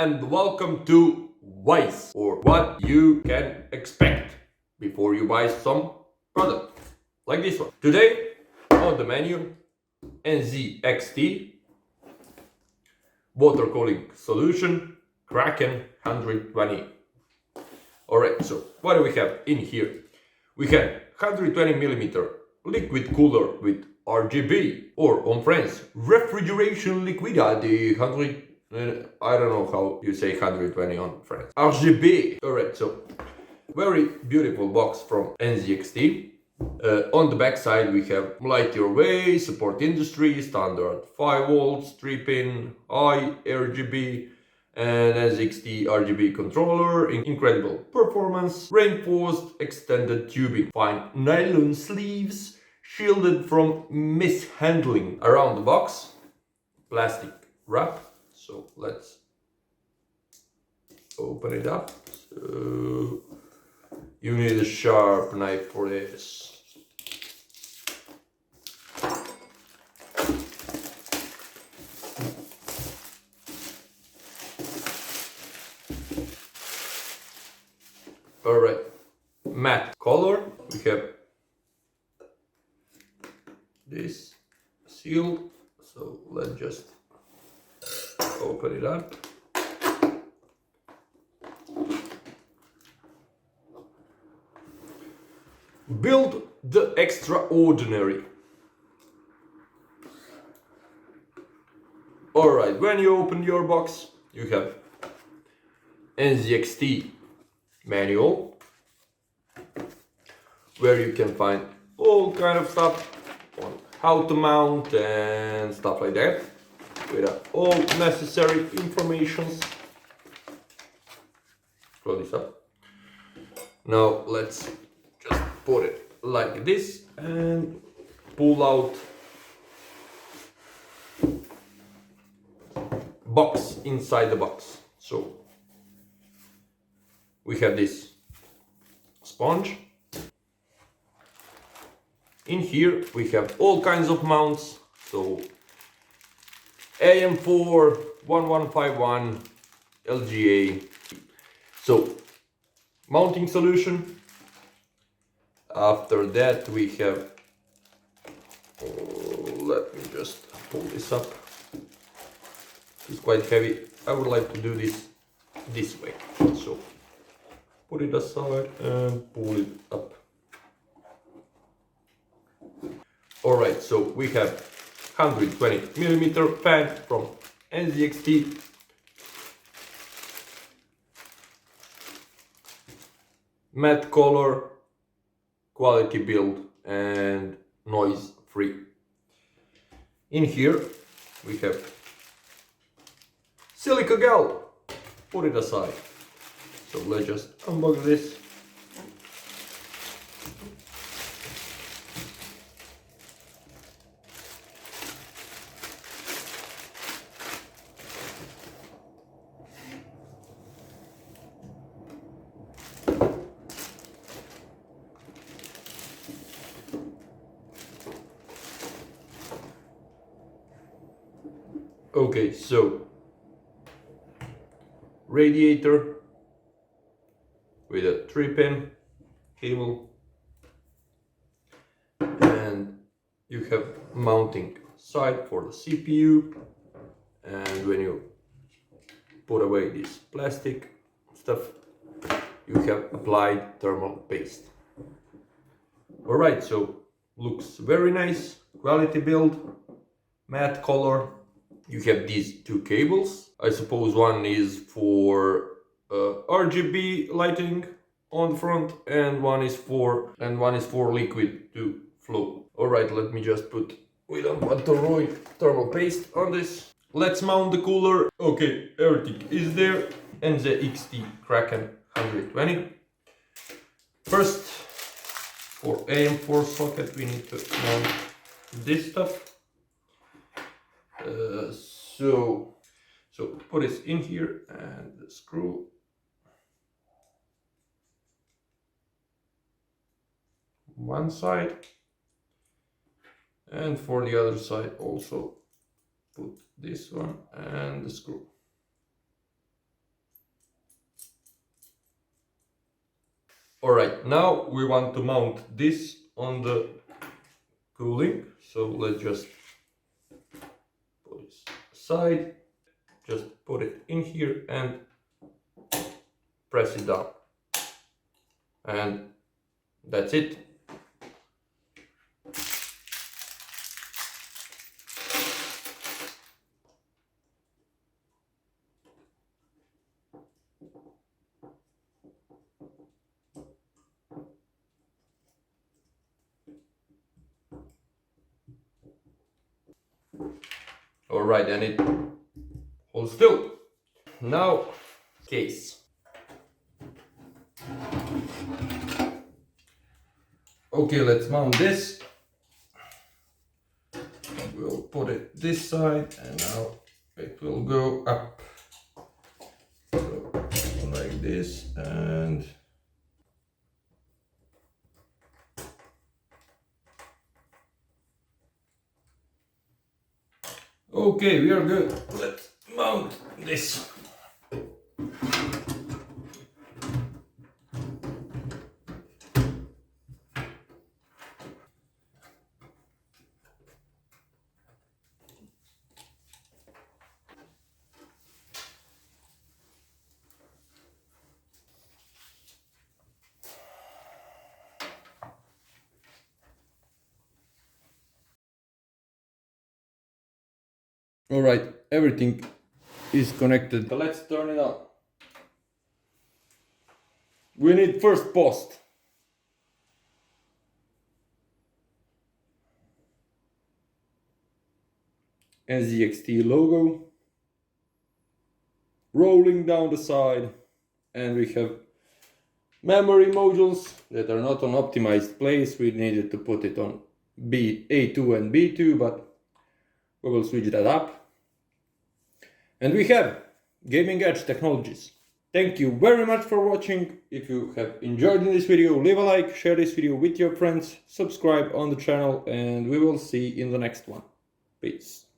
and welcome to WYCE, or what you can expect before you buy some product like this one. Today on the menu, NZXT water cooling solution Kraken 120. Alright, so what do we have in here? We have 120mm liquid cooler with RGB, or on French, refrigeration liquide, 100. I don't know how you say 120 on French. RGB. Alright, so very beautiful box from NZXT. On the back side we have Light Your Way, support industry, standard 5 volts, 3-pin, high RGB, and NZXT RGB controller, incredible performance, reinforced extended tubing, fine nylon sleeves, shielded from mishandling. Around the box, plastic wrap. So let's open it up. So you need a sharp knife for this. Alright, matte color. We have this sealed, so let's just open it up. Build the extraordinary. Alright, when you open your box, you have NZXT manual, where you can find all kind of stuff on how to mount and stuff like that, with all necessary informations. Close this up. Now let's just put it like this and pull out box inside the box. So we have this sponge. In here we have all kinds of mounts, so AM4, 1151, LGA. So mounting solution. After that we have, let me just pull this up. It's quite heavy. I would like to do this way. So put it aside and pull it up. Alright, so we have 120mm fan from NZXT. Matte color, quality build, and noise free. In here we have silica gel. Put it aside. So let's just unbox this. Okay, so radiator with a 3-pin cable, and you have mounting side for the CPU, and when you put away this plastic stuff, you have applied thermal paste. Alright, so looks very nice, quality build, matte color. You have these two cables. I suppose one is for RGB lighting on the front, and one is for liquid to flow. Alright, let me just put, we don't want to ruin thermal paste on this. Let's mount the cooler. Okay, everything is there. NZXT Kraken 120. First, for AM4 socket we need to mount this stuff. So put it in here and the screw. One side, and for the other side also put this one and the screw. Alright, now we want to mount this on the cooling, so let's just put this aside, just put it in here and press it down, and that's it. Alright, and it holds still. Now, case. Okay, let's mount this. We'll put it this side, and now it will go up. So, like this, and okay, we are good. Let's mount this. Alright, everything is connected. So let's turn it on. We need first post. NZXT logo. Rolling down the side. And we have memory modules that are not on optimized place. We needed to put it on A2 and B2, but we will switch that up. And we have Gaming Edge Technologies. Thank you very much for watching. If you have enjoyed this video, leave a like, share this video with your friends, subscribe on the channel, and we will see you in the next one. Peace.